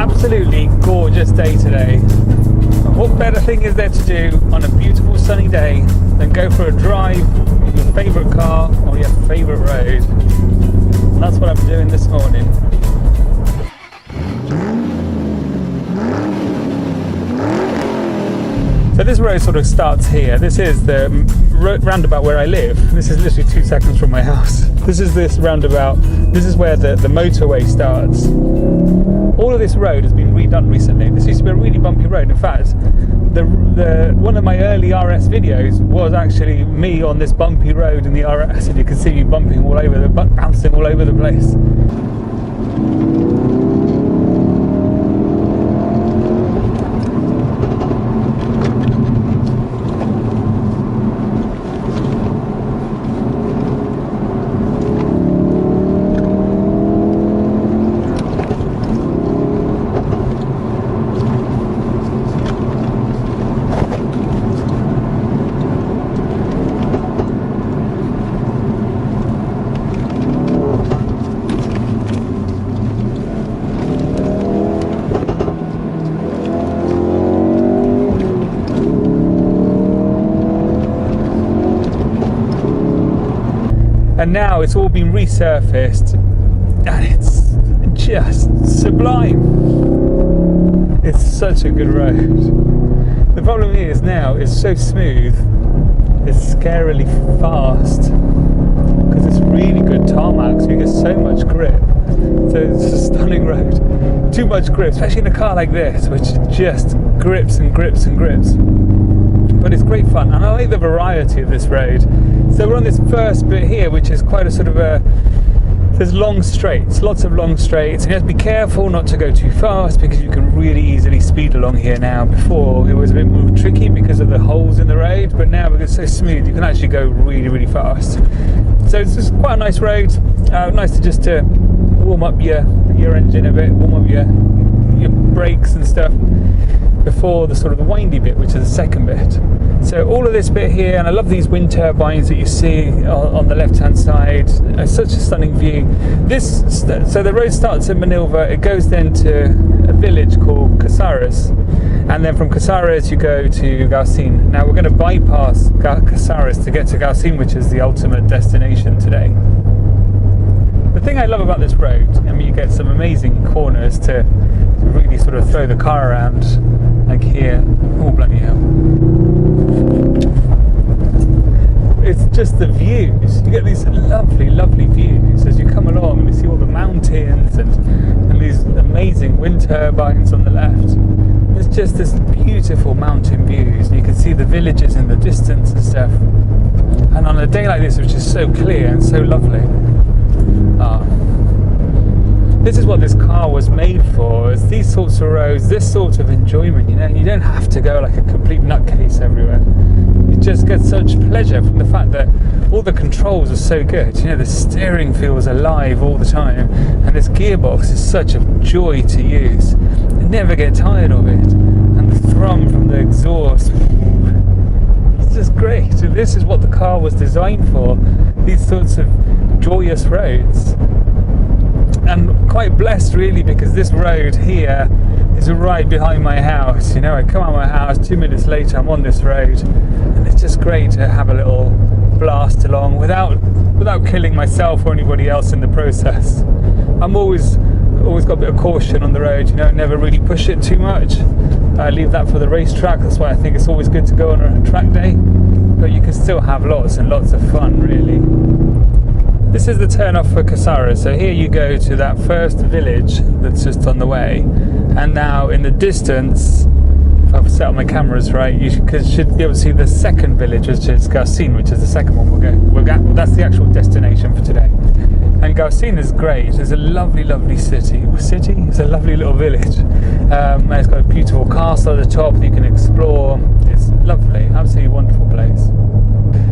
absolutely gorgeous day today. What better thing is there to do on a beautiful sunny day than go for a drive in your favourite car on your favourite road? And that's what I'm doing this morning. So this road sort of starts here. This is the roundabout where I live. This is literally 2 seconds from my house. This is this roundabout. This is where the motorway starts. All of this road has been redone recently. This used to be a really bumpy road. In fact, one of my early RS videos was actually me on this bumpy road in the RS, and you can see me bouncing all over the place. And now it's all been resurfaced and it's just sublime. It's such a good road. The problem is now it's so smooth, it's scarily fast because it's really good tarmac, so you get so much grip. So it's a stunning road. Too much grip, especially in a car like this, which just grips and grips and grips. But it's great fun, and I like the variety of this road. So we're on this first bit here, which is quite a sort of there's long straights, lots of long straights, and you have to be careful not to go too fast because you can really easily speed along here now. Before it was a bit more tricky because of the holes in the road, but now because it's so smooth you can actually go really, really fast. So it's just quite a nice road, nice to just warm up your engine a bit, warm up your brakes and stuff before the sort of the windy bit, which is the second bit. So all of this bit here, and I love these wind turbines that you see on the left hand side. It's such a stunning view. So the road starts in Manilva, it goes then to a village called Casares, and then from Casares you go to Gaucin. Now we're going to bypass Casares to get to Gaucin, which is the ultimate destination today. The thing I love about this road, I mean, you get some amazing corners to really sort of throw the car around, like here. Oh, bloody hell. It's just the views. You get these lovely, lovely views as you come along, and you see all the mountains and these amazing wind turbines on the left. It's just this beautiful mountain views. You can see the villages in the distance and stuff. And on a day like this, which is so clear and so lovely, this is what this car was made for. It's these sorts of roads, this sort of enjoyment, you know. You don't have to go like a complete nutcase everywhere. You just get such pleasure from the fact that all the controls are so good. You know, the steering feels alive all the time, and this gearbox is such a joy to use. You never get tired of it. And the thrum from the exhaust, it's just great. And this is what the car was designed for, these sorts of joyous roads. And quite blessed really, because this road here is right behind my house. You know, I come out of my house, 2 minutes later I'm on this road, and it's just great to have a little blast along without killing myself or anybody else in the process. I'm always got a bit of caution on the road, you know, never really push it too much. I leave that for the racetrack. That's why I think it's always good to go on a track day, but you can still have lots and lots of fun really. This is the turn off for Casares. So here you go to that first village that's just on the way, and now in the distance, if I've set up my cameras right, you should be able to see the second village, which is Gaucin, which is the second one we'll go. That's the actual destination for today. And Gaucin is great. It's a lovely, lovely city. It's a lovely little village. And it's got a beautiful castle at the top that you can explore. It's lovely, absolutely wonderful place.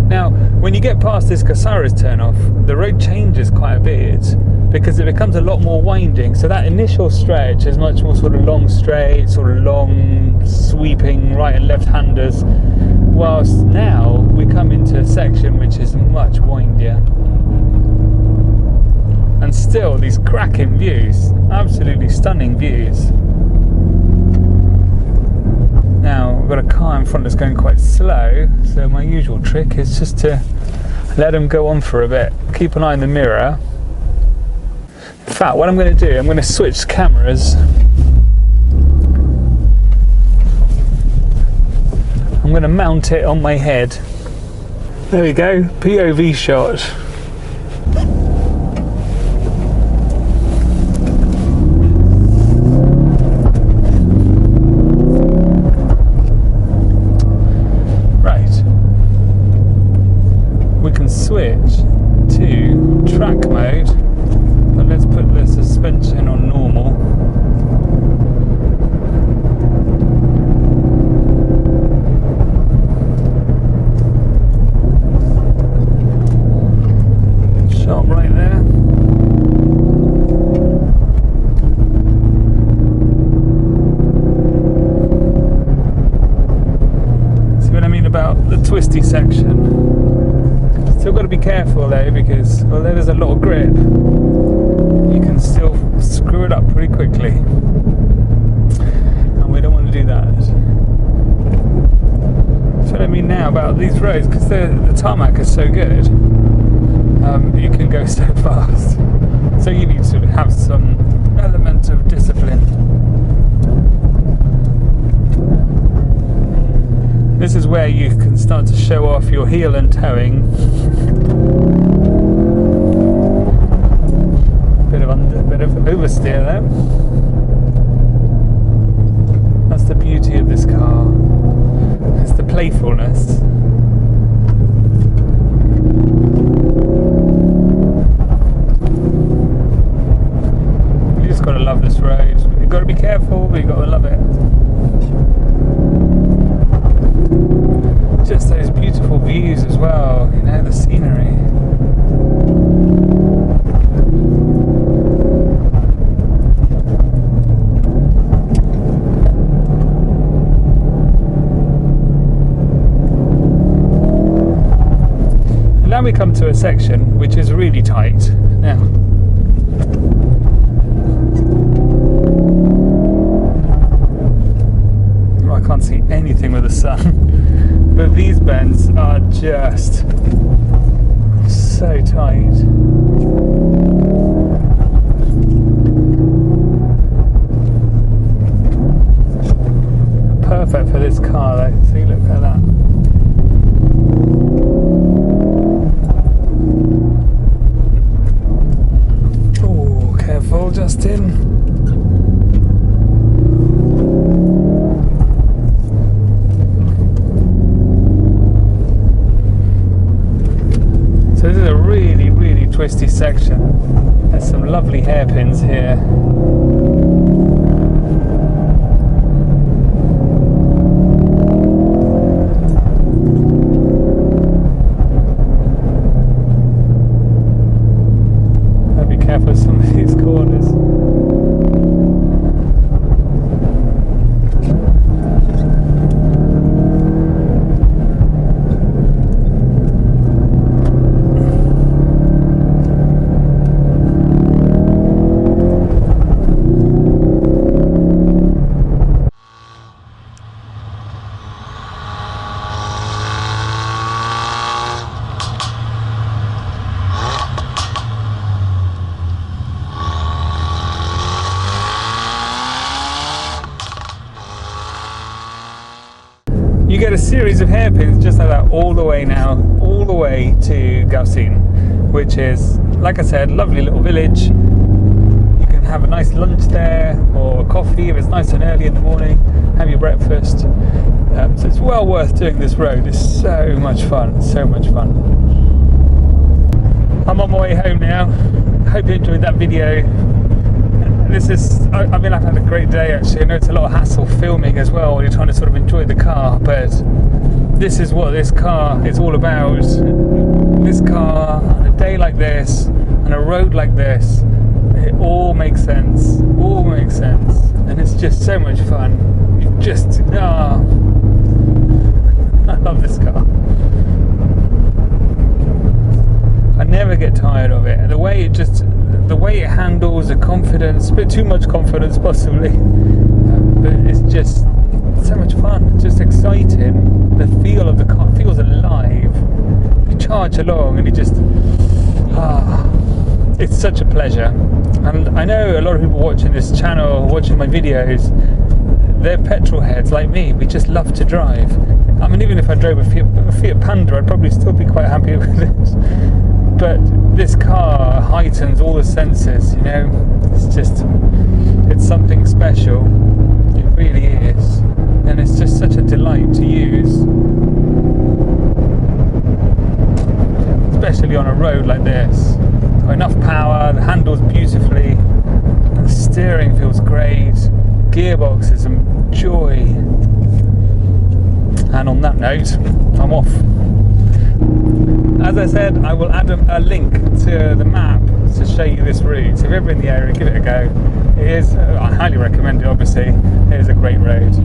Now, when you get past this Casares turn-off, the road changes quite a bit because it becomes a lot more winding. So that initial stretch is much more sort of long straight, sort of long sweeping right and left-handers, whilst now we come into a section which is much windier. And still these cracking views, absolutely stunning views. we've got a car in front that's going quite slow, so my usual trick is just to let them go on for a bit. Keep an eye on the mirror. In fact, what I'm going to do, I'm going to switch cameras. I'm going to mount it on my head. There we go, POV shot. Switch to track mode, but let's put the suspension on normal. Shot right there. See what I mean about the twisty section? Still got to be careful though, because although there's a lot of grip, you can still screw it up pretty quickly, and we don't want to do that. That's what I mean now about these roads, because the tarmac is so good, you can go so fast, so you need to have some element of discipline. This is where you can start to show off your heel and towing. Bit of oversteer there. That's the beauty of this car. It's the playfulness. You just got to love this road. You've got to be careful, but you've got to love it. Just those beautiful views as well, you know, the scenery. And now we come to a section which is really tight. Now, I can't see anything with the sun. But these bends are just so tight. Perfect for this car though. See, look at that. Oh, careful, Justin. So this is a really, really twisty section. There's some lovely hairpins here. I'd be careful with some of these corners. You get a series of hairpins just like that all the way now, all the way to Casares, which is, like I said, lovely little village. You can have a nice lunch there, or a coffee if it's nice and early in the morning, have your breakfast. So it's well worth doing this road. It's so much fun, so much fun. I'm on my way home now. Hope you enjoyed that video. I've had a great day actually. I know it's a lot of hassle filming as well when you're trying to sort of enjoy the car, but this is what this car is all about. This car, on a day like this, on a road like this, it all makes sense, and it's just so much fun. I love this car. I never get tired of it. The way it handles, the confidence, a bit too much confidence possibly, but it's just so much fun. It's just exciting. The feel of the car feels alive. You charge along and you just it's such a pleasure. And I know a lot of people watching this channel, watching my videos, they're petrol heads like me. We just love to drive. I mean, even if I drove a Fiat Panda, I'd probably still be quite happy with it. But this car heightens all the senses, you know. It's something special. It really is. And it's just such a delight to use. Especially on a road like this. Got enough power, the handles beautifully, the steering feels great, gearbox is a joy. And on that note, I'm off. As I said, I will add a link to the map to show you this route. So if you're ever in the area, give it a go. It is, I highly recommend it, obviously. It is a great road.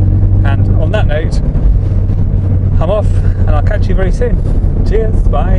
And on that note, I'm off, and I'll catch you very soon. Cheers, bye.